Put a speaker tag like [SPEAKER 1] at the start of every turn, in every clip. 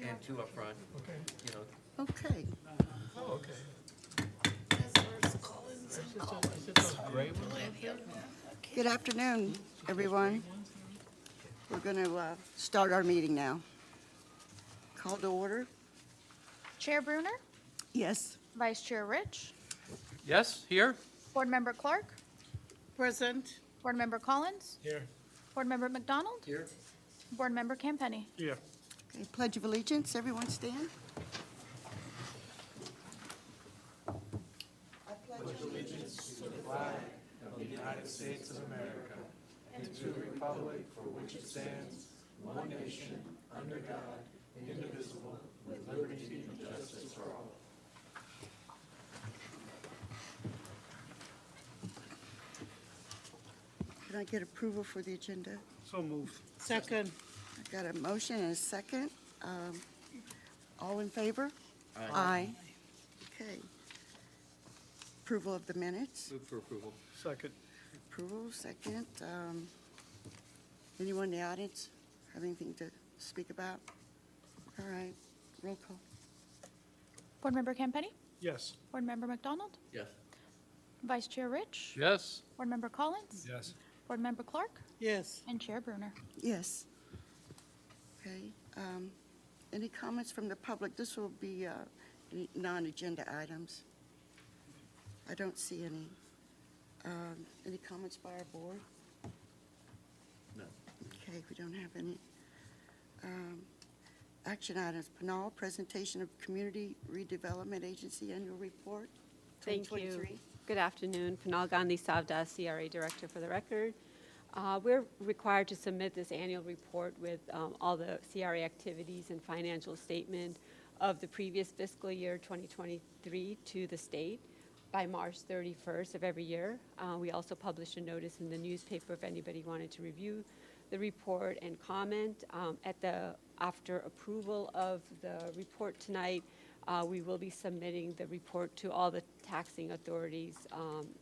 [SPEAKER 1] and two up front,
[SPEAKER 2] Okay.
[SPEAKER 1] you know.
[SPEAKER 3] Okay.
[SPEAKER 2] Oh, okay. Is it those gray ones up there?
[SPEAKER 3] Good afternoon, everyone. We're going to start our meeting now. Call to order?
[SPEAKER 4] Chair Bruner,
[SPEAKER 3] Yes.
[SPEAKER 4] Vice Chair Rich,
[SPEAKER 1] Yes, here?
[SPEAKER 4] Board Member Clark,
[SPEAKER 3] Present.
[SPEAKER 4] Board Member Collins,
[SPEAKER 2] Here.
[SPEAKER 4] Board Member McDonald,
[SPEAKER 1] Here.
[SPEAKER 4] Board Member Campenny.
[SPEAKER 2] Here.
[SPEAKER 3] Okay, Pledge of Allegiance, everyone stand. Can I get approval for the agenda?
[SPEAKER 2] So moved.
[SPEAKER 5] Second.
[SPEAKER 3] I've got a motion and a second. All in favor? Aye. Okay. Approval of the minutes?
[SPEAKER 1] Move for approval.
[SPEAKER 2] Second.
[SPEAKER 3] Approval, second. Anyone in the audience have anything to speak about? All right, roll call.
[SPEAKER 4] Board Member Campenny,
[SPEAKER 2] Yes.
[SPEAKER 4] Board Member McDonald,
[SPEAKER 1] Yes.
[SPEAKER 4] Vice Chair Rich,
[SPEAKER 1] Yes.
[SPEAKER 4] Board Member Collins,
[SPEAKER 2] Yes.
[SPEAKER 4] Board Member Clark,
[SPEAKER 5] Yes.
[SPEAKER 4] and Chair Bruner.
[SPEAKER 3] Yes. Okay, any comments from the public? This will be any non-agenda items. I don't see any. Any comments by our board?
[SPEAKER 1] No.
[SPEAKER 3] Okay, we don't have any. Action items, Pinal, presentation of Community Redevelopment Agency Annual Report,
[SPEAKER 6] Thank you.
[SPEAKER 3] 2023.
[SPEAKER 6] Good afternoon. Pinal Gandhi Savdas, CRA Director for the record. We're required to submit this annual report with all the CRA activities and financial statement of the previous fiscal year 2023 to the state by March 31st of every year. We also published a notice in the newspaper if anybody wanted to review the report and comment. After approval of the report tonight, we will be submitting the report to all the taxing authorities,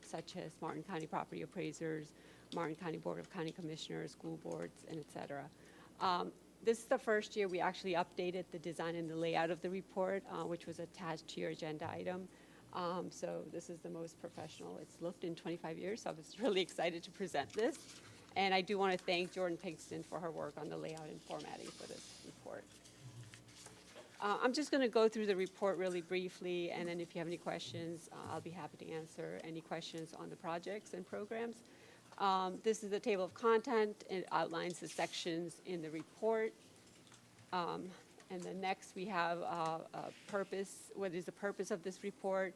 [SPEAKER 6] such as Martin County Property Appraisers, Martin County Board of County Commissioners, school boards, and et cetera. This is the first year we actually updated the design and the layout of the report, which was attached to your agenda item. So this is the most professional it's looked in 25 years, so I was really excited to present this. And I do want to thank Jordan Pinkston for her work on the layout and formatting for this report. I'm just going to go through the report really briefly, and then if you have any questions, I'll be happy to answer any questions on the projects and programs. This is the table of content. It outlines the sections in the report. And then next we have a purpose. What is the purpose of this report?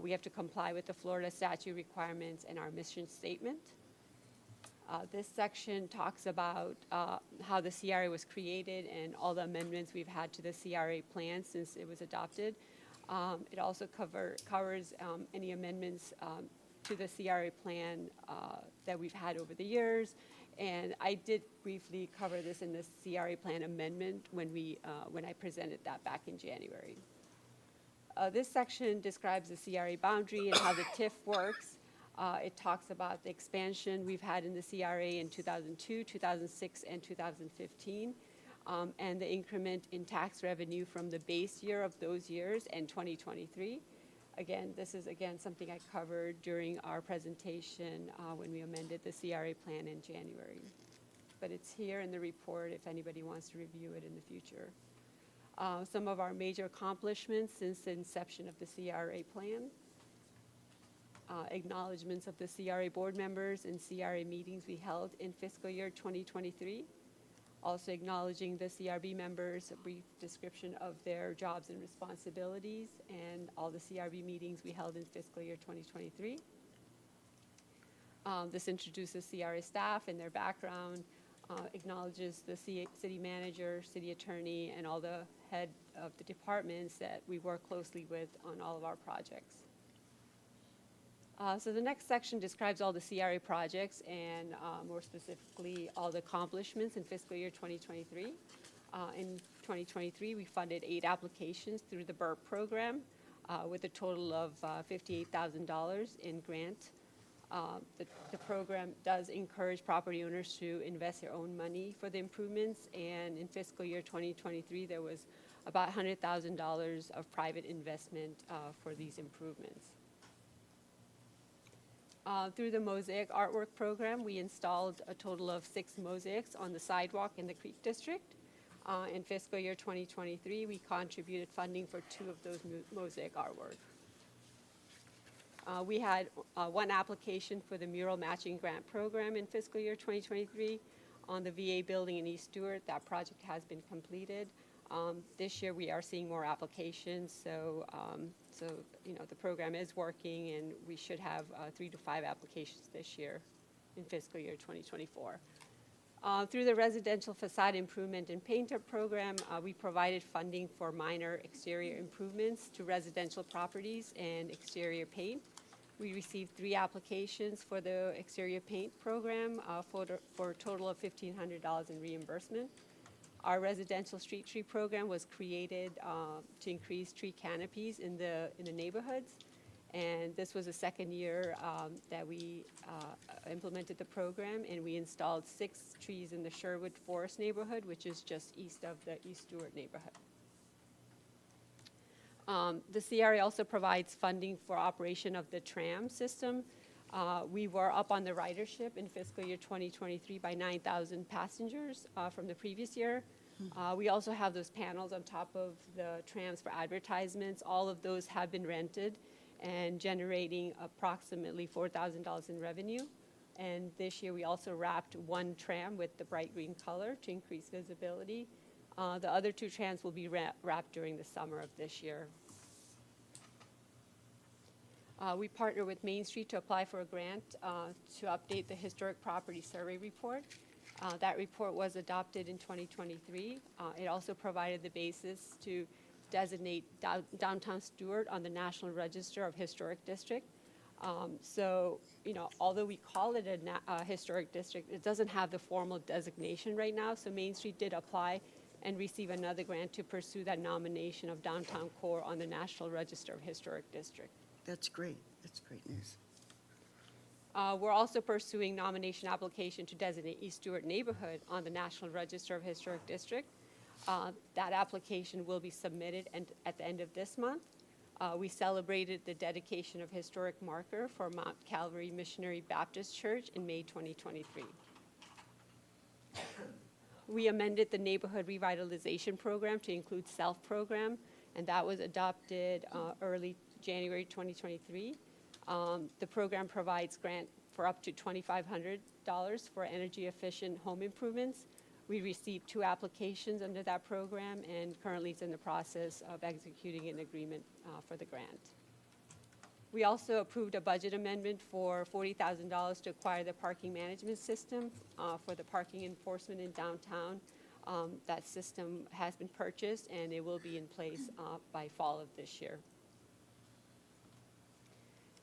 [SPEAKER 6] We have to comply with the Florida statute requirements and our mission statement. This section talks about how the CRA was created and all the amendments we've had to the CRA plan since it was adopted. It also covers any amendments to the CRA plan that we've had over the years. And I did briefly cover this in the CRA plan amendment when I presented that back in January. This section describes the CRA boundary and how the TIF works. It talks about the expansion we've had in the CRA in 2002, 2006, and 2015, and the increment in tax revenue from the base year of those years and 2023. Again, this is something I covered during our presentation when we amended the CRA plan in January. But it's here in the report if anybody wants to review it in the future. Some of our major accomplishments since the inception of the CRA plan. Acknowledgements of the CRA board members and CRA meetings we held in fiscal year 2023. Also acknowledging the CRB members, a brief description of their jobs and responsibilities, and all the CRB meetings we held in fiscal year 2023. This introduces CRA staff and their background, acknowledges the city manager, city attorney, and all the head of the departments that we work closely with on all of our projects. So the next section describes all the CRA projects and more specifically all the accomplishments in fiscal year 2023. In 2023, we funded 8 applications through the BURP program with a total of $58,000 in grant The program does encourage property owners to invest their own money for the improvements, and in fiscal year 2023, there was about $100,000 of private investment for these improvements. Through the Mosaic Artwork Program, we installed a total of 6 mosaics on the sidewalk in the Creek District. In fiscal year 2023, we contributed funding for 2 of those mosaic artwork. We had 1 application for the mural matching grant program in fiscal year 2023 on the VA building in East Stewart. That project has been completed. This year, we are seeing more applications, so the program is working, and we should have 3 to 5 applications this year in fiscal year 2024. Through the residential facade improvement and paint-up program, we provided funding for minor exterior improvements to residential properties and exterior paint. We received 3 applications for the exterior paint program for a total of $1,500 in reimbursement. Our residential street tree program was created to increase tree canopies in the neighborhoods, and this was the second year that we implemented the program, and we installed 6 trees in the Sherwood Forest neighborhood, which is just east of the East Stewart neighborhood. The CRA also provides funding for operation of the tram system. We were up on the ridership in fiscal year 2023 by 9,000 passengers from the previous year. We also have those panels on top of the trams for advertisements. All of those have been rented and generating approximately $4,000 in revenue. And this year we also wrapped 1 tram with the bright green color to increase visibility. The other 2 trams will be wrapped during the summer of this year. We partner with Main Street to apply for a grant to update the historic property survey report. That report was adopted in 2023. It also provided the basis to designate downtown Stewart on the National Register of Historic District. Although we call it a historic district, it doesn't have the formal designation right now. So Main Street did apply and receive another grant to pursue that nomination of downtown core on the National Register of Historic District.
[SPEAKER 3] That's great. That's great news.
[SPEAKER 6] We're also pursuing nomination application to designate East Stewart neighborhood on the National Register of Historic District. That application will be submitted at the end of this month. We celebrated the dedication of historic marker for Mount Calvary Missionary Baptist Church in May 2023. We amended the neighborhood revitalization program to include SELF program, and that was adopted early January 2023. The program provides grant for up to $2,500 for energy efficient home improvements. We received 2 applications under that program, and currently it's in the process of executing an agreement for the grant. We also approved a budget amendment for $40,000 to acquire the parking management system for the parking enforcement in downtown. That system has been purchased, and it will be in place by fall of this year.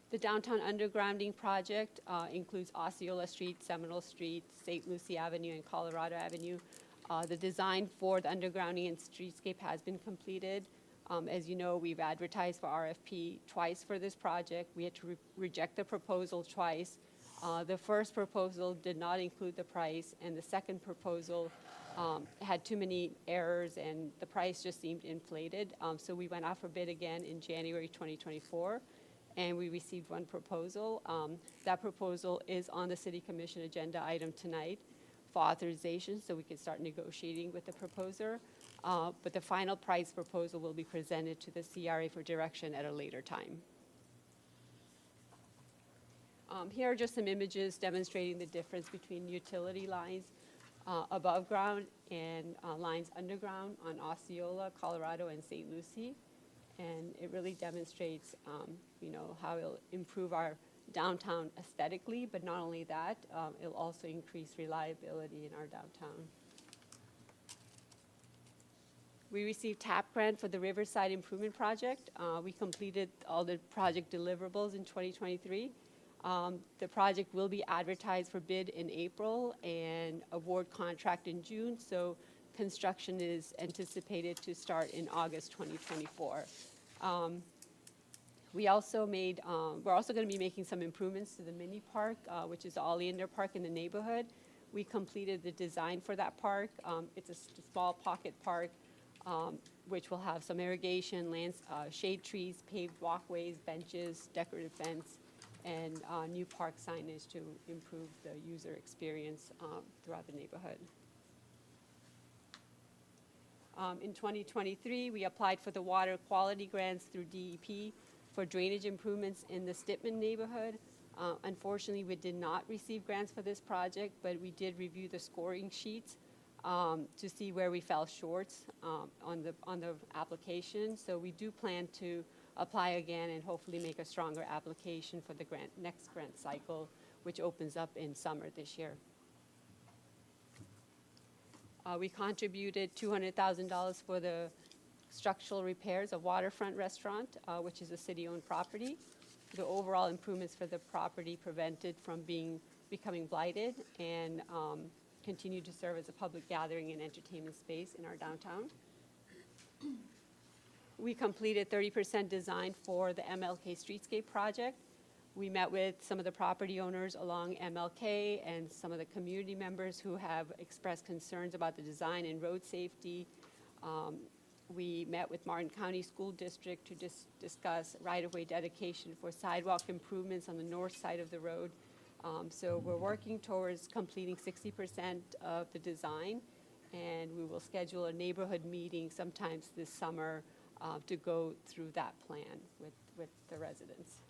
[SPEAKER 6] The downtown undergrounding project includes Osceola Street, Seminole Street, St. Lucie Avenue, and Colorado Avenue. The design for the undergrounding and streetscape has been completed. As you know, we've advertised for RFP twice for this project. We had to reject the proposal twice. The first proposal did not include the price, and the second proposal had too many errors, and the price just seemed inflated. So we went out for bid again in January 2024. And we received 1 proposal. That proposal is on the City Commission agenda item tonight for authorization, so we can start negotiating with the proposer. But the final price proposal will be presented to the CRA for direction at a later time. Here are just some images demonstrating the difference between utility lines above ground and lines underground on Osceola, Colorado, and St. Lucie. And it really demonstrates, how it'll improve our downtown aesthetically, but not only that, it'll also increase reliability in our downtown. We received TAP grant for the Riverside Improvement Project. We completed all the project deliverables in 2023. The project will be advertised for bid in April and award contract in June, so construction is anticipated to start in August 2024. We also made, we're also going to be making some improvements to the mini park, which is the Oleander Park in the neighborhood. We completed the design for that park. It's a small pocket park, which will have some irrigation, shade trees, paved walkways, benches, decorative fence, and new park signage to improve the user experience throughout the neighborhood. In 2023, we applied for the water quality grants through DEP for drainage improvements in the Stitman neighborhood. Unfortunately, we did not receive grants for this project, but we did review the scoring sheets to see where we fell short on the application. So we do plan to apply again and hopefully make a stronger application for the next grant cycle, which opens up in summer this year. We contributed $200,000 for the structural repairs of Waterfront Restaurant, which is a city-owned property. The overall improvements for the property prevented from becoming blighted and continue to serve as a public gathering and entertainment space in our downtown. We completed 30% design for the MLK Streetscape project. We met with some of the property owners along MLK and some of the community members who have expressed concerns about the design and road safety. We met with Martin County School District to discuss right-of-way dedication for sidewalk improvements on the north side of the road. So we're working towards completing 60% of the design, and we will schedule a neighborhood meeting sometimes this summer to go through that plan with the residents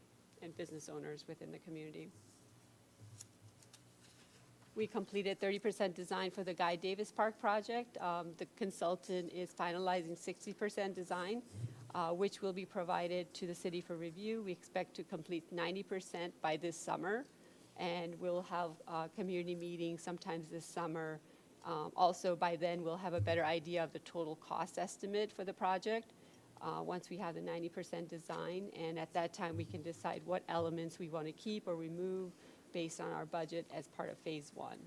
[SPEAKER 6] and business owners within the community. We completed 30% design for the Guy Davis Park project. The consultant is finalizing 60% design, which will be provided to the city for review. We expect to complete 90% by this summer, and we'll have a community meeting sometimes this summer. Also, by then, we'll have a better idea of the total cost estimate for the project once we have the 90% design, and at that time, we can decide what elements we want to keep or remove based on our budget as part of phase one.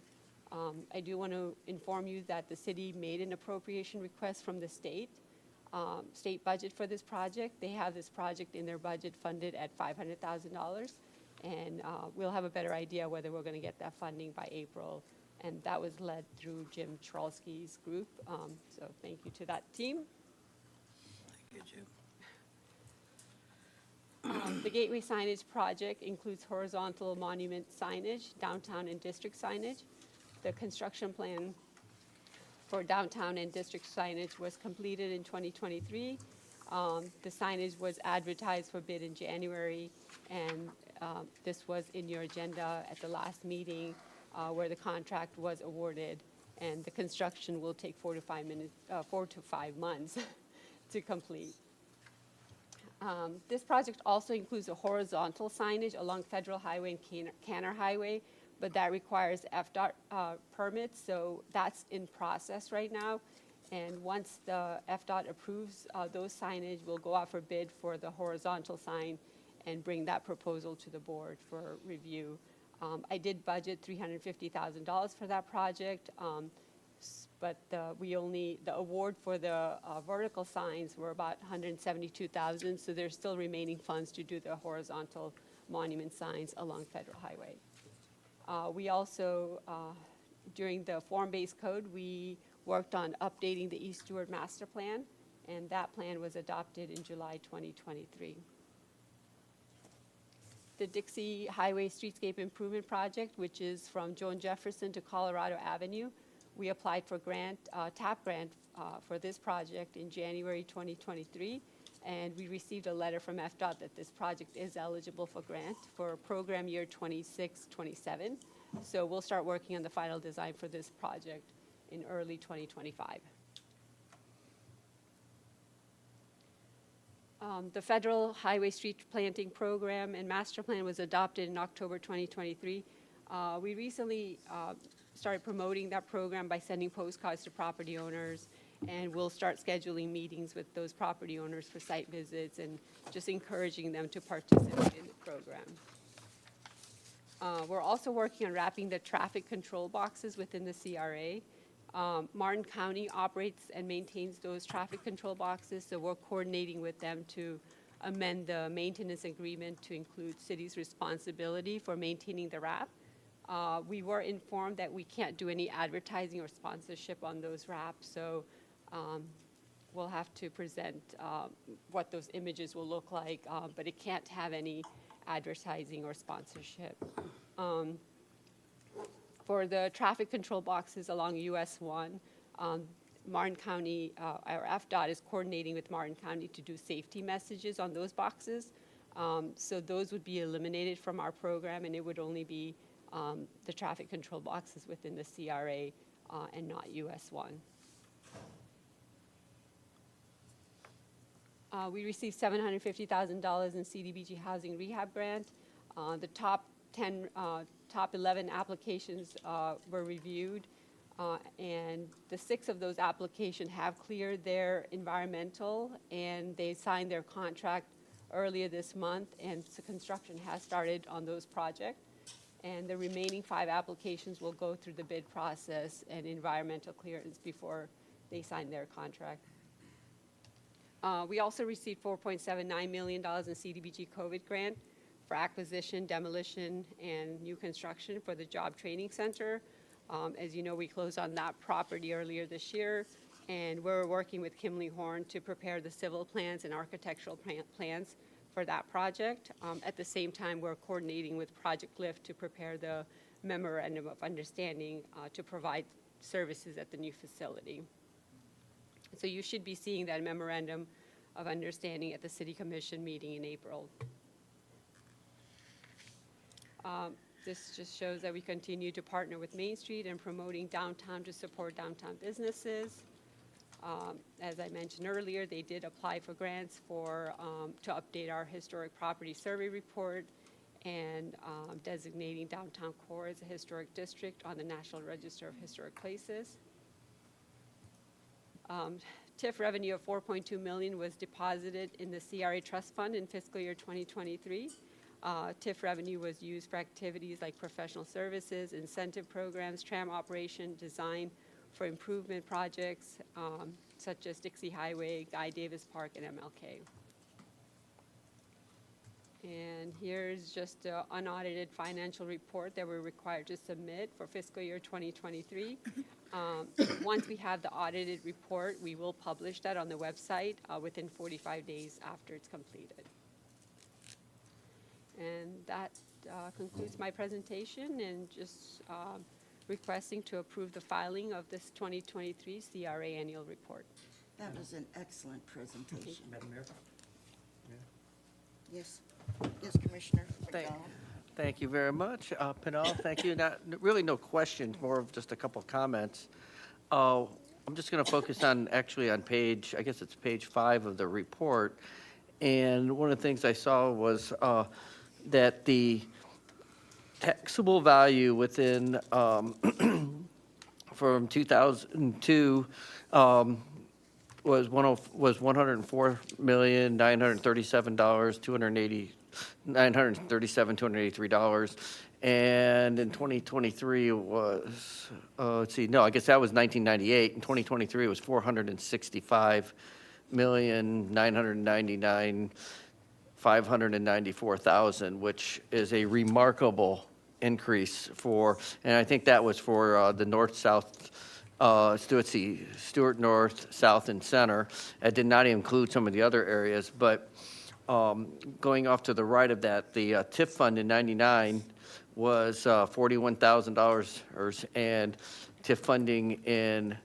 [SPEAKER 6] I do want to inform you that the city made an appropriation request from the state budget for this project. They have this project in their budget funded at $500,000, and we'll have a better idea whether we're going to get that funding by April, and that was led through Jim Trolsky's group, so thank you to that team.
[SPEAKER 2] Thank you, Jim.
[SPEAKER 6] The Gateway Signage Project includes horizontal monument signage, downtown and district signage. The construction plan for downtown and district signage was completed in 2023. The signage was advertised for bid in January, and this was in your agenda at the last meeting where the contract was awarded, and the construction will take 4 to 5 months to complete. This project also includes a horizontal signage along Federal Highway and Canner Highway, but that requires FDOT permits, so that's in process right now. And once the FDOT approves those signage, we'll go out for bid for the horizontal sign and bring that proposal to the board for review. I did budget $350,000 for that project, but the award for the vertical signs were about $172,000, so there's still remaining funds to do the horizontal monument signs along Federal Highway. We also, during the form-based code, we worked on updating the East Stewart Master Plan, and that plan was adopted in July 2023. The Dixie Highway Streetscape Improvement Project, which is from Joan Jefferson to Colorado Avenue, we applied for TAP grant for this project in January 2023, and we received a letter from FDOT that this project is eligible for grant for program year 26-27. So we'll start working on the final design for this project in early 2025. The Federal Highway Street Planting Program and Master Plan was adopted in October 2023. We recently started promoting that program by sending postcards to property owners, and we'll start scheduling meetings with those property owners for site visits and just encouraging them to participate in the program. We're also working on wrapping the traffic control boxes within the CRA. Martin County operates and maintains those traffic control boxes, so we're coordinating with them to amend the maintenance agreement to include city's responsibility for maintaining the wrap. We were informed that we can't do any advertising or sponsorship on those wraps, so we'll have to present what those images will look like, but it can't have any advertising or sponsorship. For the traffic control boxes along US 1, Martin County, our FDOT is coordinating with Martin County to do safety messages on those boxes. So those would be eliminated from our program, and it would only be the traffic control boxes within the CRA and not US 1. We received $750,000 in CDBG housing rehab grant. The top 11 applications were reviewed, and the 6 of those applications have cleared their environmental, and they signed their contract earlier this month, and so construction has started on those projects. And the remaining 5 applications will go through the bid process and environmental clearance before they sign their contract. We also received $4.79 million in CDBG COVID grant for acquisition, demolition, and new construction for the Job Training Center. As you know, we closed on that property earlier this year, and we're working with Kimley Horn to prepare the civil plans and architectural plans for that project. At the same time, we're coordinating with Project Lift to prepare the memorandum of understanding to provide services at the new facility. So you should be seeing that memorandum of understanding at the City Commission meeting in April. This just shows that we continue to partner with Main Street and promoting downtown to support downtown businesses. As I mentioned earlier, they did apply for grants to update our historic property survey report and designating downtown core as a historic district on the National Register of Historic Places. TIF revenue of $4.2 million was deposited in the CRA Trust Fund in fiscal year 2023. TIF revenue was used for activities like professional services, incentive programs, tram operation, design for improvement projects, such as Dixie Highway, Guy Davis Park, and MLK. And here's just an unaudited financial report that we're required to submit for fiscal year 2023. Once we have the audited report, we will publish that on the website within 45 days after it's completed. And that concludes my presentation, and just requesting to approve the filing of this 2023 CRA annual report.
[SPEAKER 3] That was an excellent presentation.
[SPEAKER 1] Madam Mayor?
[SPEAKER 3] Yes, yes, Commissioner McDonald.
[SPEAKER 2] Thank you very much. Pinal, thank you. Really no questions, more of just a couple comments. I'm just going to focus on page, I guess it's page 5 of the report. And one of the things I saw was that the taxable value within from 2002 was $104,937,283, and in 2023 it was let's see, no, I guess that was 1998. In 2023 it was $465,999,594, which is a remarkable increase and I think that was for the north-south, Stewart North, South, and Center. It did not include some of the other areas, but going off to the right of that, the TIF fund in '99 was $41,000, and TIF funding in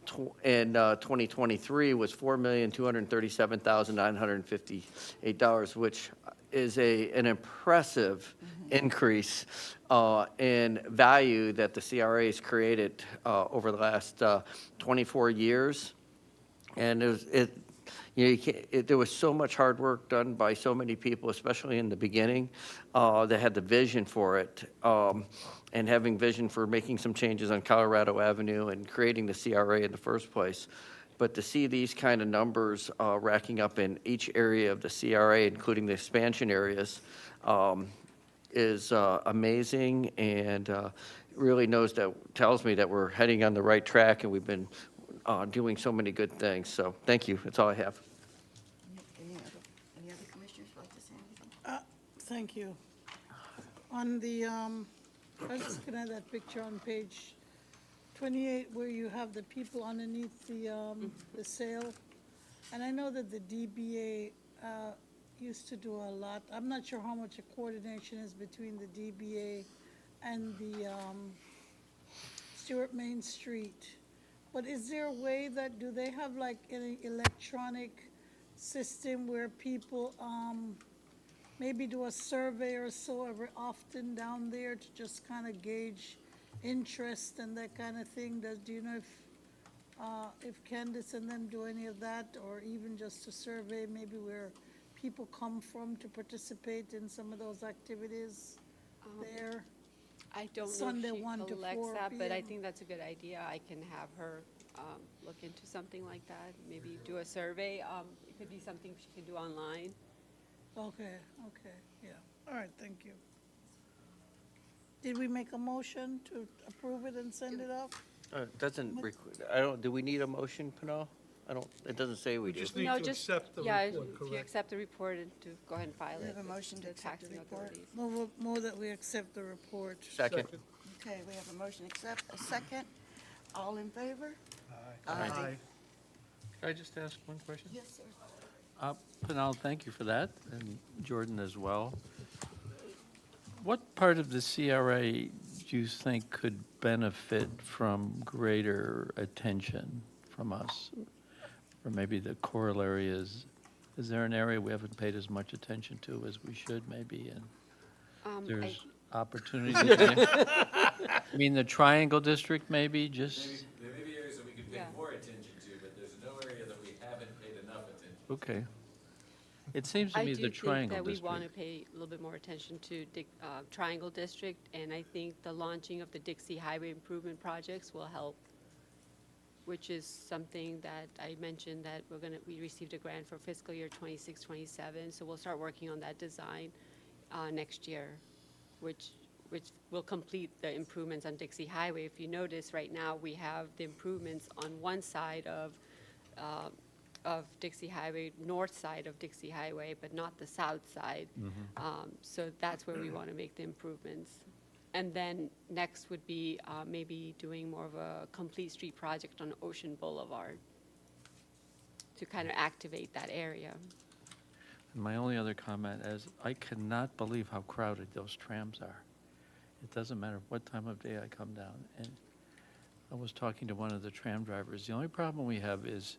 [SPEAKER 2] 2023 was $4,237,958, which is an impressive increase in value that the CRA has created over the last 24 years. And there was so much hard work done by so many people, especially in the beginning, that had the vision for it, and having vision for making some changes on Colorado Avenue and creating the CRA in the first place. But to see these kind of numbers racking up in each area of the CRA, including the expansion areas, is amazing, and really tells me that we're heading on the right track, and we've been doing so many good things. So thank you. That's all I have.
[SPEAKER 3] Any other commissioners?
[SPEAKER 5] thank you. On the, I was just looking at that picture on page 28 where you have the people underneath the sail. And I know that the DBA used to do a lot. I'm not sure how much a coordination is between the DBA and the Stewart Main Street. But is there a way that, do they have like an electronic system where people maybe do a survey or so every often down there to just kind of gauge interest and that kind of thing? Do you know if Candace and them do any of that, or even just a survey maybe where people come from to participate in some of those activities there?
[SPEAKER 6] I don't know
[SPEAKER 5] Sunday,
[SPEAKER 6] if she
[SPEAKER 5] 1 to
[SPEAKER 6] collects
[SPEAKER 5] 4
[SPEAKER 6] that, but I
[SPEAKER 5] p.m.
[SPEAKER 6] think that's a good idea. I can have her look into something like that, maybe do a survey. It could be something she can do online.
[SPEAKER 5] Okay, yeah. All right, thank you. Did we make a motion to approve it and send it off?
[SPEAKER 2] Do we need a motion, Pinal? It doesn't say we
[SPEAKER 7] We
[SPEAKER 2] do.
[SPEAKER 7] just need
[SPEAKER 6] No,
[SPEAKER 7] to
[SPEAKER 6] just,
[SPEAKER 7] accept the
[SPEAKER 6] yeah,
[SPEAKER 7] report,
[SPEAKER 6] if you
[SPEAKER 7] correct?
[SPEAKER 6] accept the report and to go ahead and file
[SPEAKER 3] We
[SPEAKER 6] it.
[SPEAKER 3] have a motion to
[SPEAKER 6] with
[SPEAKER 3] accept the
[SPEAKER 6] taxing
[SPEAKER 3] report.
[SPEAKER 6] authorities.
[SPEAKER 5] More that we accept the report.
[SPEAKER 2] Second.
[SPEAKER 3] Okay, we have a motion accept, a second. All in favor?
[SPEAKER 7] Aye.
[SPEAKER 1] Can I just ask one question?
[SPEAKER 3] Yes, sir.
[SPEAKER 1] Pinal, thank you for that, and Jordan as well. What part of the CRA do you think could benefit from greater attention from us? Or maybe the corollary is there an area we haven't paid as much attention to as we should maybe, and there's opportunities? I mean, the Triangle District maybe, just,
[SPEAKER 8] There may be areas that we could pay
[SPEAKER 6] Yeah.
[SPEAKER 8] more attention to, but there's no area that we haven't paid enough attention to.
[SPEAKER 1] okay. It seems to me the Triangle
[SPEAKER 6] I do think that we want to
[SPEAKER 1] District.
[SPEAKER 6] pay a little bit more attention to Triangle District, and I think the launching of the Dixie Highway Improvement Projects will help, which is something that I mentioned that we received a grant for fiscal year 26, 27, so we'll start working on that design next year, which will complete the improvements on Dixie Highway. If you notice, right now, we have the improvements on one side of Dixie Highway, north side of Dixie Highway, but not the south side. So that's where we want to make the improvements. And then next would be maybe doing more of a complete street project on Ocean Boulevard to kind of activate that area.
[SPEAKER 1] And my only other comment is, I cannot believe how crowded those trams are. It doesn't matter what time of day I come down. And I was talking to one of the tram drivers. The only problem we have is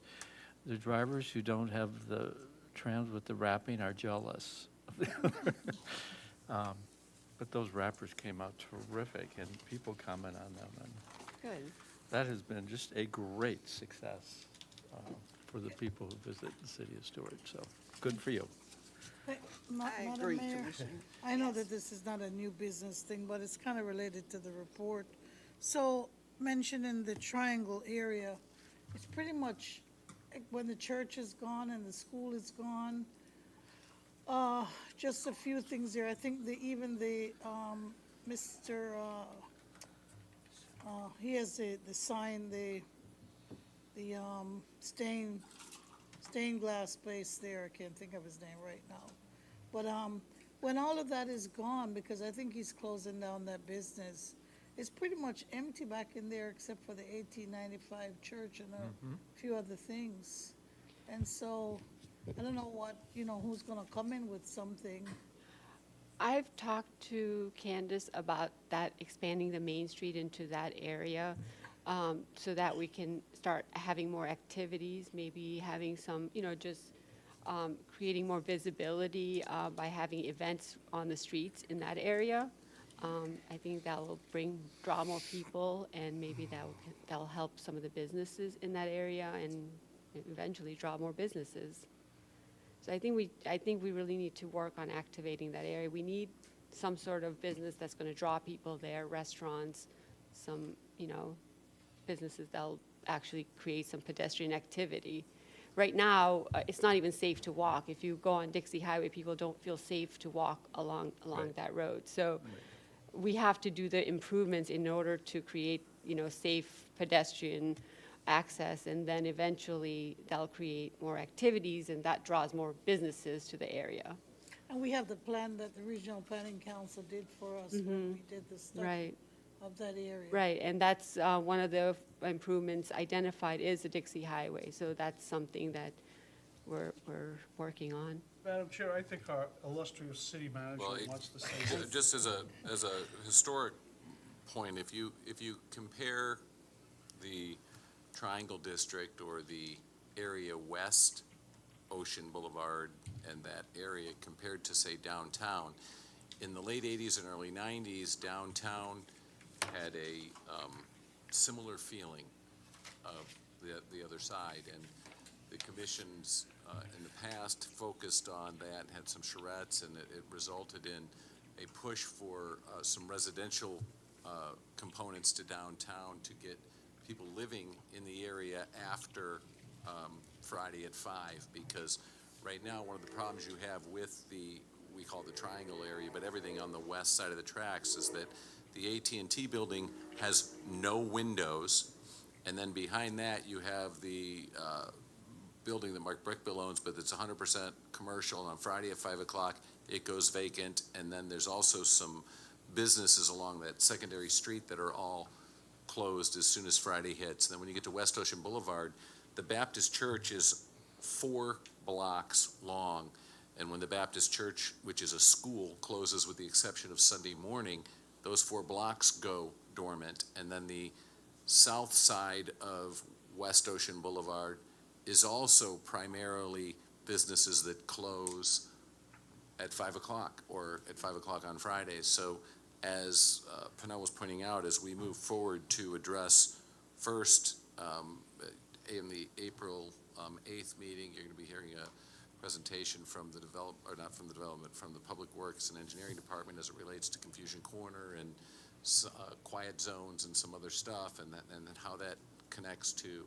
[SPEAKER 1] the drivers who don't have the trams with the wrapping are jealous. But those wrappers came out terrific, and people comment on them. And
[SPEAKER 6] Good.
[SPEAKER 1] that has been just a great success for the people who visit the city of Stewart. So, good for you.
[SPEAKER 5] Hey,
[SPEAKER 3] I
[SPEAKER 5] Madam
[SPEAKER 3] agree,
[SPEAKER 5] Mayor,
[SPEAKER 3] Commissioner.
[SPEAKER 5] I know that this is not a new business thing, but it's kind of related to the report. So, mentioned in the Triangle area, it's pretty much like when the church is gone and the school is gone. Just a few things there. I think even the, Mr., he has the sign, the stained glass place there. I can't think of his name right now. But when all of that is gone, because I think he's closing down that business, it's pretty much empty back in there except for the 1895 church and a few other things. And so, I don't know who's gonna come in with something.
[SPEAKER 6] I've talked to Candace about that, expanding the Main Street into that area, so that we can start having more activities, maybe having some, just creating more visibility by having events on the streets in that area. I think that will draw more people, and maybe that'll help some of the businesses in that area and eventually draw more businesses. So I think we really need to work on activating that area. We need some sort of business that's going to draw people there, restaurants, some, businesses that'll actually create some pedestrian activity. Right now, it's not even safe to walk. If you go on Dixie Highway, people don't feel safe to walk along that road. So we have to do the improvements in order to create, safe pedestrian access, and then eventually that'll create more activities, and that draws more businesses to the area.
[SPEAKER 5] And we have the plan that the Regional Planning Council did for us when we did the study
[SPEAKER 6] Right.
[SPEAKER 5] of that area.
[SPEAKER 6] Right, and that's one of the improvements identified is the Dixie Highway, so that's something that we're working on.
[SPEAKER 7] Madam Chair, I think our illustrious city manager
[SPEAKER 8] Well,
[SPEAKER 7] wants to say
[SPEAKER 8] So
[SPEAKER 7] something.
[SPEAKER 8] just as a historic point, if you compare the Triangle District or the area west Ocean Boulevard and that area compared to, say, downtown, in the late 80s and early 90s, downtown had a similar feeling of the other side, and the commissions in the past focused on that, had some charrettes, and it resulted in a push for some residential components to downtown to get people living in the area after Friday at 5, because right now, one of the problems you have with we call the Triangle area, but everything on the west side of the tracks, is that the AT&T building has no windows, and then behind that, you have the building that Mark Brickbill owns, but it's 100% commercial, and on Friday at 5 o'clock, it goes vacant, and then there's also some businesses along that secondary street that are all closed as soon as Friday hits. And then when you get to West Ocean Boulevard, the Baptist Church is 4 blocks long, and when the Baptist Church, which is a school, closes with the exception of Sunday morning, those 4 blocks go dormant, and then the south side of West Ocean Boulevard is also primarily businesses that close at 5 o'clock or at 5 o'clock on Fridays. So as Pinnell was pointing out, as we move forward to address first in the April 8th meeting, you're going to be hearing a presentation from from the Public Works and Engineering Department as it relates to Confusion Corner and quiet zones and some other stuff, and then how that connects to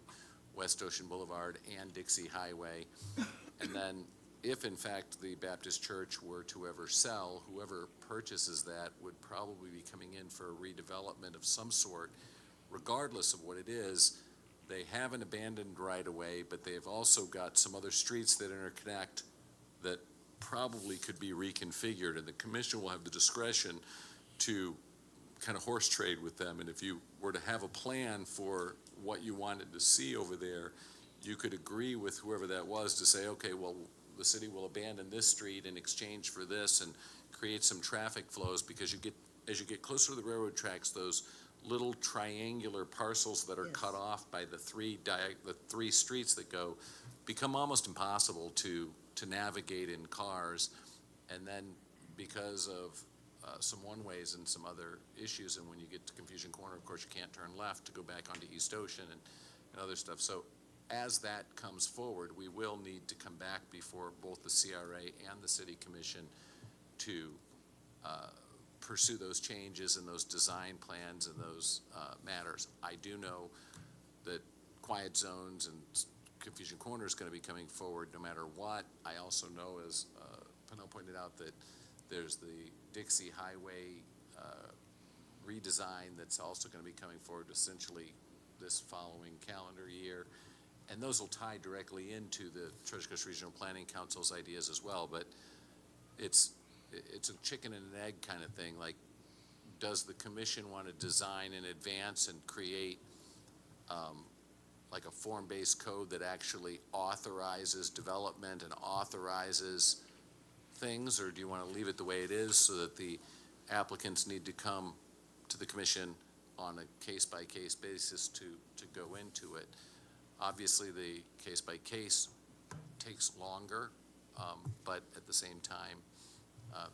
[SPEAKER 8] West Ocean Boulevard and Dixie Highway. And then if in fact the Baptist Church were to ever sell, whoever purchases that would probably be coming in for a redevelopment of some sort. Regardless of what it is, they have an abandoned right-of-way, but they've also got some other streets that interconnect that probably could be reconfigured, and the commission will have the discretion to kind of horse trade with them. And if you were to have a plan for what you wanted to see over there, you could agree with whoever that was to say, okay, well, the city will abandon this street in exchange for this and create some traffic flows, because as you get closer to the railroad tracks, those little triangular parcels that are cut off by the three streets that go become almost impossible to navigate in cars. And then because of some one-ways and some other issues, and when you get to Confusion Corner, of course, you can't turn left to go back onto East Ocean and other stuff. So as that comes forward, we will need to come back before both the CRA and the City Commission to pursue those changes and those design plans and those matters. I do know that quiet zones and Confusion Corner is going to be coming forward no matter what. I also know, as Pinnell pointed out, that there's the Dixie Highway redesign that's also going to be coming forward essentially this following calendar year. And those will tie directly into the Treasure Coast Regional Planning Council's ideas as well. But it's a chicken and an egg kind of thing. Like, does the commission want to design in advance and create like a form-based code that actually authorizes development and authorizes things, or do you want to leave it the way it is so that the applicants need to come to the commission on a case-by-case basis to go into it? Obviously, the case-by-case takes longer, but at the same time,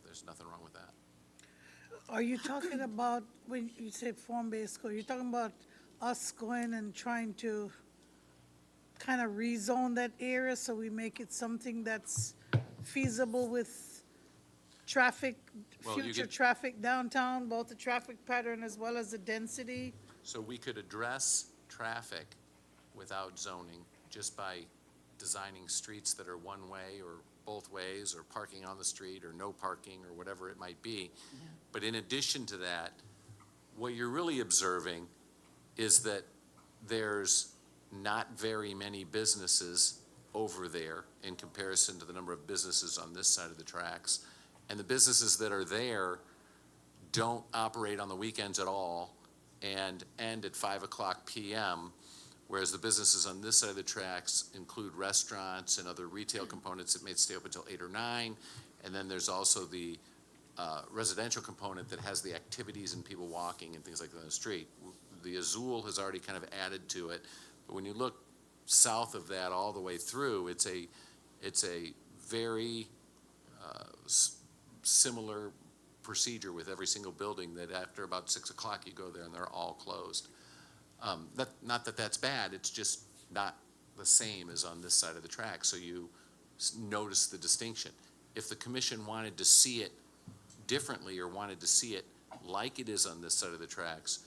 [SPEAKER 8] there's nothing wrong with that.
[SPEAKER 5] Are you talking about, when you say form-based code, you're talking about us going and trying to kind of rezone that area so we make it something that's feasible with traffic,
[SPEAKER 8] Well, you
[SPEAKER 5] future
[SPEAKER 8] could-
[SPEAKER 5] traffic downtown, both the traffic pattern as well as the density?
[SPEAKER 8] So we could address traffic without zoning just by designing streets that are one way or both ways, or parking on the street or no parking or whatever it might be. But in addition to that, what you're really observing is that there's not very many businesses over there in comparison to the number of businesses on this side of the tracks. and the businesses that are there don't operate on the weekends at all and end at 5 o'clock PM, whereas the businesses on this side of the tracks include restaurants and other retail components that may stay open until 8 or 9. And then there's also the residential component that has the activities and people walking and things like that on the street. The Azul has already kind of added to it, but when you look south of that all the way through, it's a very similar procedure with every single building, that after about 6 o'clock you go there and they're all closed. Not that that's bad, it's just not the same as on this side of the track, so you notice the distinction. If the commission wanted to see it differently or wanted to see it like it is on this side of the tracks,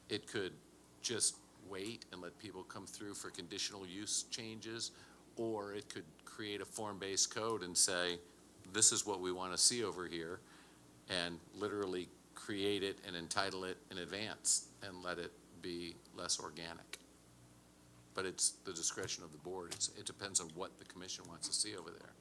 [SPEAKER 8] it could just wait and let people come through for conditional use changes, or it could create a form-based code and say, this is what we want to see over here, and literally create it and entitle it in advance and let it be less organic. But it's the discretion of the board. It depends on what the commission wants to see over there.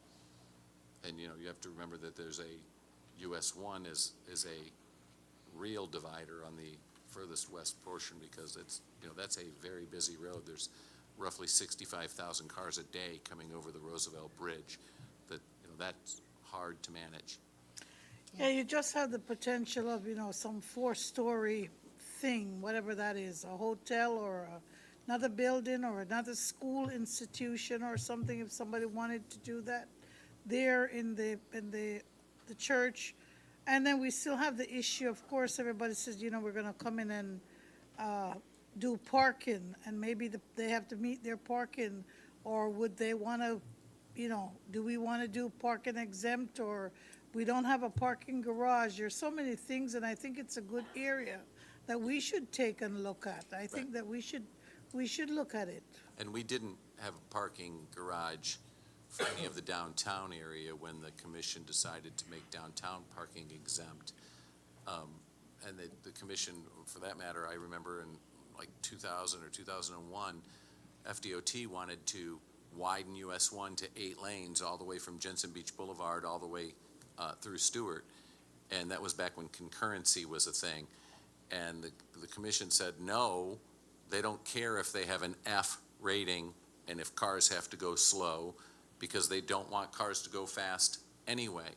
[SPEAKER 8] And, you know, you have to remember that there's a US 1 is a real divider on the furthest west portion, because it's, you know, that's a very busy road. There's roughly 65,000 cars a day coming over the Roosevelt Bridge. That, you know, that's hard to manage.
[SPEAKER 5] Yeah, you just have the potential of, you know, some 4-story thing, whatever that is, a hotel or another building or another school institution or something, if somebody wanted to do that there in the church. And then we still have the issue, of course, everybody says, you know, we're gonna come in and do parking, and maybe they have to meet their parking, or would they wanna, you know, do we wanna do parking exempt, or we don't have a parking garage? There's so many things, and I think it's a good area that we should take and look at. I think that we should look at it.
[SPEAKER 8] And we didn't have a parking garage for any of the downtown area when the commission decided to make downtown parking exempt. And the commission, for that matter, I remember in like 2000 or 2001, FDOT wanted to widen US 1 to 8 lanes all the way from Jensen Beach Boulevard all the way through Stewart. And that was back when concurrency was a thing. And the commission said, no, they don't care if they have an F rating and if cars have to go slow, because they don't want cars to go fast anyway.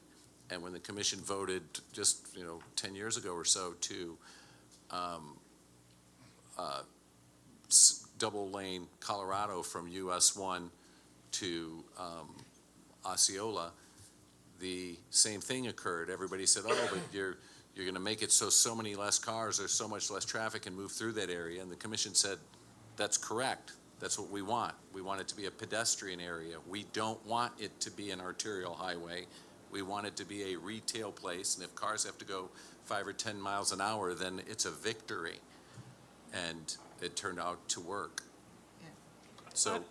[SPEAKER 8] And when the commission voted just, 10 years ago or so to double lane Colorado from US 1 to Osceola, the same thing occurred. Everybody said, oh, but you're going to make it so many less cars, there's so much less traffic can move through that area. And the commission said, that's correct. That's what we want. We want it to be a pedestrian area. We don't want it to be an arterial highway. We want it to be a retail place. And if cars have to go 5 or 10 miles an hour, then it's a victory. And it turned out to work. So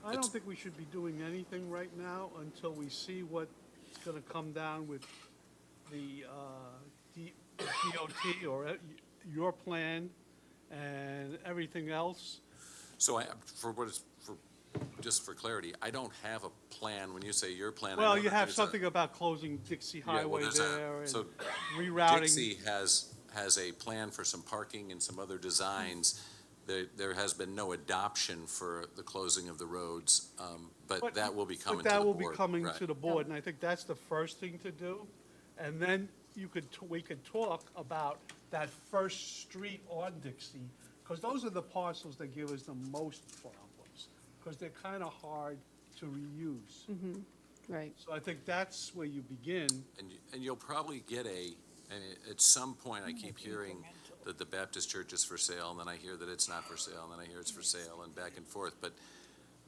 [SPEAKER 7] I don't think we should be doing anything right now until we see what's gonna come down with the DOT or your plan and everything else.
[SPEAKER 8] So just for clarity, I don't have a plan. When you say your plan, I
[SPEAKER 7] Well,
[SPEAKER 8] know
[SPEAKER 7] you
[SPEAKER 8] that
[SPEAKER 7] have
[SPEAKER 8] there's
[SPEAKER 7] something about closing Dixie
[SPEAKER 8] well,
[SPEAKER 7] Highway
[SPEAKER 8] there's
[SPEAKER 7] there and
[SPEAKER 8] so
[SPEAKER 7] rerouting.
[SPEAKER 8] Dixie has a plan for some parking and some other designs. There has been no adoption for the closing of the roads, but that will be coming to the board.
[SPEAKER 7] But that will be coming
[SPEAKER 8] Right.
[SPEAKER 7] to the board, and I think that's the first thing to do. And then we could talk about that first street on Dixie, because those are the parcels that give us the most problems, because they're kind of hard to reuse.
[SPEAKER 6] Right.
[SPEAKER 7] So I think that's where you begin.
[SPEAKER 8] And you'll probably get and at some point, I keep hearing that the Baptist church is for sale, and then I hear that it's not for sale, and then I hear it's for sale, and back and forth. But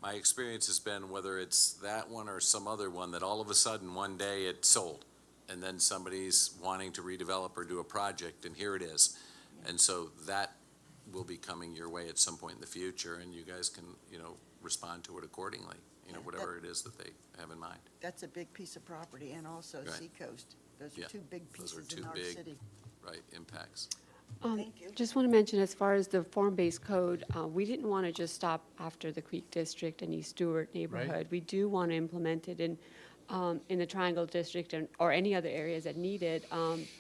[SPEAKER 8] my experience has been, whether it's that one or some other one, that all of a sudden, one day it's sold, and then somebody's wanting to redevelop or do a project, and here it is. And so that will be coming your way at some point in the future, and you guys can, respond to it accordingly, whatever it is that they have in mind.
[SPEAKER 3] That's a big piece of property, and also
[SPEAKER 8] Right.
[SPEAKER 3] Seacoast. Those are
[SPEAKER 8] Yeah,
[SPEAKER 3] two big
[SPEAKER 8] those are
[SPEAKER 3] pieces
[SPEAKER 8] two
[SPEAKER 3] in our
[SPEAKER 8] big-
[SPEAKER 3] city.
[SPEAKER 8] Right, impacts.
[SPEAKER 3] Thank you.
[SPEAKER 6] Just want to mention, as far as the form-based code, we didn't want to just stop after the Creek District and East Stewart neighborhood. We do want to implement it in in the Triangle District or any other areas that need it.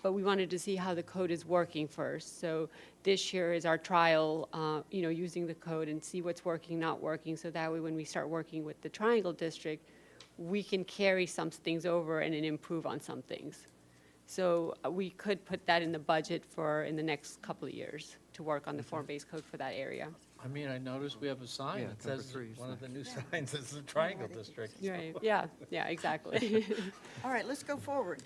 [SPEAKER 6] But we wanted to see how the code is working first. So this year is our trial, using the code and see what's working, not working. So that way, when we start working with the Triangle District, we can carry some things over and then improve on some things. So we could put that in the budget in the next couple of years to work on the form-based code for that area.
[SPEAKER 1] I mean, I noticed we have a sign
[SPEAKER 2] Yeah,
[SPEAKER 1] that
[SPEAKER 2] number
[SPEAKER 1] says,
[SPEAKER 2] 3 is
[SPEAKER 1] one of the new
[SPEAKER 3] Yeah.
[SPEAKER 1] signs is the Triangle District.
[SPEAKER 6] Right, yeah, exactly.
[SPEAKER 3] All right, let's go forward.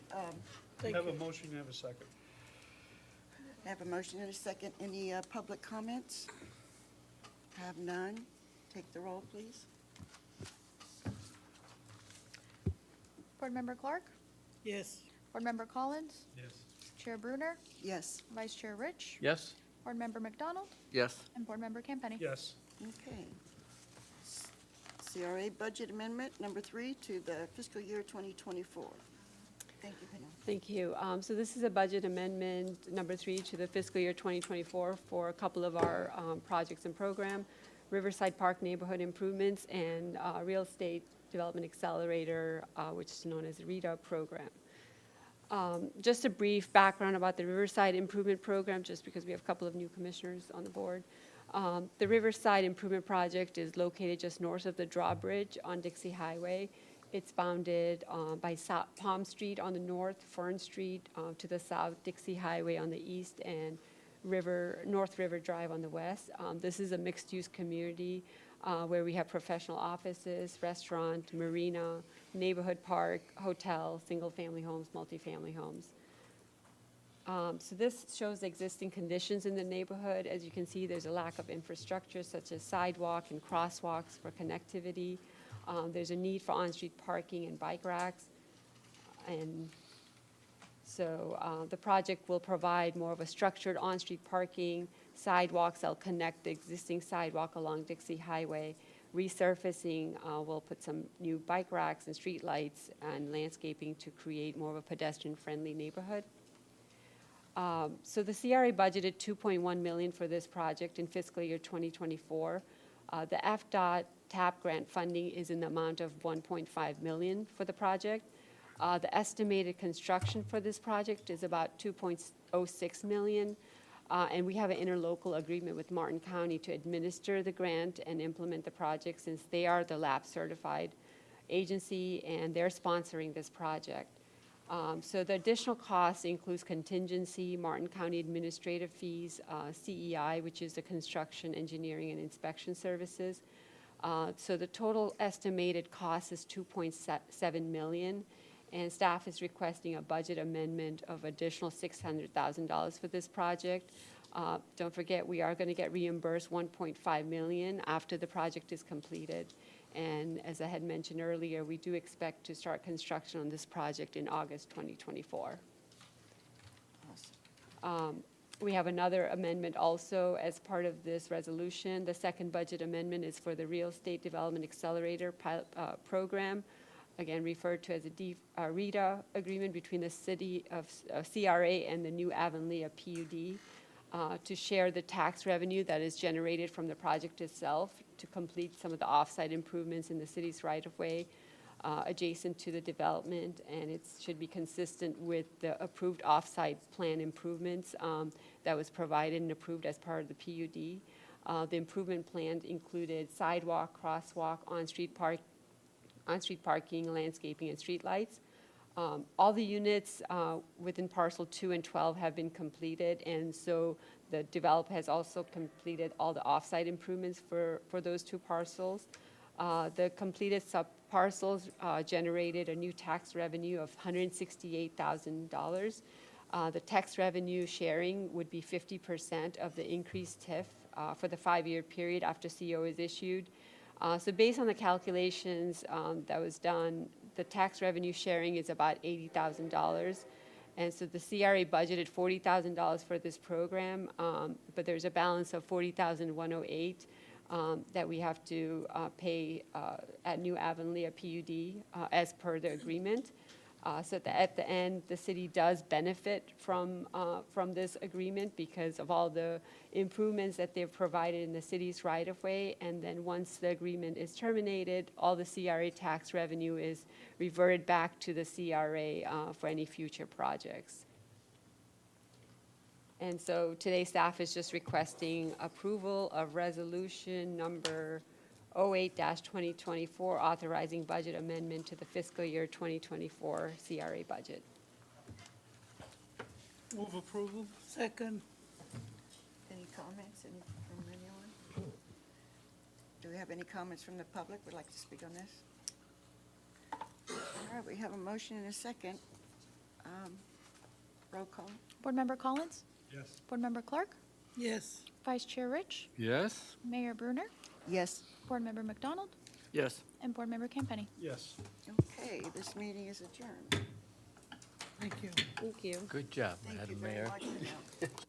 [SPEAKER 7] You have a motion, you have a second.
[SPEAKER 3] Have a motion and a second. Any public comments? Have none. Take the roll, please.
[SPEAKER 4] Board Member Clark?
[SPEAKER 5] Yes.
[SPEAKER 4] Board Member Collins?
[SPEAKER 7] Yes.
[SPEAKER 4] Chair Brunner?
[SPEAKER 3] Yes.
[SPEAKER 4] Vice Chair Rich?
[SPEAKER 1] Yes?
[SPEAKER 4] Board Member McDonald?
[SPEAKER 2] Yes.
[SPEAKER 4] And Board Member Campenny?
[SPEAKER 7] Yes.
[SPEAKER 3] Okay. CRA Budget Amendment number 3 to the fiscal year 2024. Thank you, Pena.
[SPEAKER 6] Thank you. So this is a budget amendment, number 3, to the fiscal year 2024 for a couple of our projects and program, Riverside Park Neighborhood Improvements and Real Estate Development Accelerator, which is known as the RETA program. Just a brief background about the Riverside Improvement Program, just because we have a couple of new commissioners on the board. The Riverside Improvement Project is located just north of the drawbridge on Dixie Highway. It's bounded by Palm Street on the north, Fern Street to the south, Dixie Highway on the east, and North River Drive on the west. This is a mixed-use community where we have professional offices, restaurant, marina, neighborhood park, hotel, single-family homes, multifamily homes. So this shows the existing conditions in the neighborhood. As you can see, there's a lack of infrastructure such as sidewalk and crosswalks for connectivity. There's a need for on-street parking and bike racks. And so the project will provide more of a structured on-street parking, sidewalks that'll connect the existing sidewalk along Dixie Highway. Resurfacing will put some new bike racks and street lights and landscaping to create more of a pedestrian-friendly neighborhood. So the CRA budgeted $2.1 million for this project in fiscal year 2024. The FDOT TAP grant funding is in the amount of $1.5 million for the project. The estimated construction for this project is about $2.06 million. And we have an interlocal agreement with Martin County to administer the grant and implement the project, since they are the lab certified agency and they're sponsoring this project. So the additional costs includes contingency, Martin County administrative fees, CEI, which is the construction, engineering, and inspection services. So the total estimated cost is $2.7 million, and staff is requesting a budget amendment of additional $600,000 for this project. Don't forget, we are going to get reimbursed $1.5 million after the project is completed. And as I had mentioned earlier, we do expect to start construction on this project in August 2024. We have another amendment also as part of this resolution. The second budget amendment is for the Real Estate Development Accelerator program, again referred to as a RETA agreement between the city of CRA and the new Avonlea PUD. To share the tax revenue that is generated from the project itself to complete some of the off-site improvements in the city's right-of-way adjacent to the development, and it should be consistent with the approved off-site plan improvements that was provided and approved as part of the PUD. The improvement plan included sidewalk, crosswalk, on-street parking, landscaping, and streetlights. All the units within parcel 2 and 12 have been completed, and so the developer has also completed all the off-site improvements for those 2 parcels. The completed sub-parcels generated a new tax revenue of $168,000. The tax revenue sharing would be 50% of the increased TIF for the 5-year period after CO is issued. So based on the calculations that was done, the tax revenue sharing is about $80,000. And so the CRA budgeted $40,000 for this program, but there's a balance of $40,108 that we have to pay at New Avonlea PUD as per the agreement. So that at the end, the city does benefit from this agreement because of all the improvements that they've provided in the city's right-of-way. And then once the agreement is terminated, all the CRA tax revenue is reverted back to the CRA for any future projects. And so today, staff is just requesting approval of resolution number 08-2024, authorizing budget amendment to the fiscal year 2024 CRA budget.
[SPEAKER 7] Move approval?
[SPEAKER 5] Second.
[SPEAKER 3] Any comments from anyone? Do we have any comments from the public would like to speak on this? All right, we have a motion and a second. Roll call.
[SPEAKER 4] Board Member Collins?
[SPEAKER 7] Yes.
[SPEAKER 4] Board Member Clark?
[SPEAKER 5] Yes.
[SPEAKER 4] Vice Chair Rich?
[SPEAKER 1] Yes?
[SPEAKER 4] Mayor Brunner?
[SPEAKER 3] Yes.
[SPEAKER 4] Board Member McDonald?
[SPEAKER 2] Yes.
[SPEAKER 4] And Board Member Campenny?
[SPEAKER 7] Yes.
[SPEAKER 3] Okay, this meeting is adjourned.
[SPEAKER 5] Thank you.
[SPEAKER 6] Thank you.
[SPEAKER 1] Good job,
[SPEAKER 3] Thank you
[SPEAKER 1] Madam
[SPEAKER 3] very
[SPEAKER 1] Mayor.
[SPEAKER 3] much for that.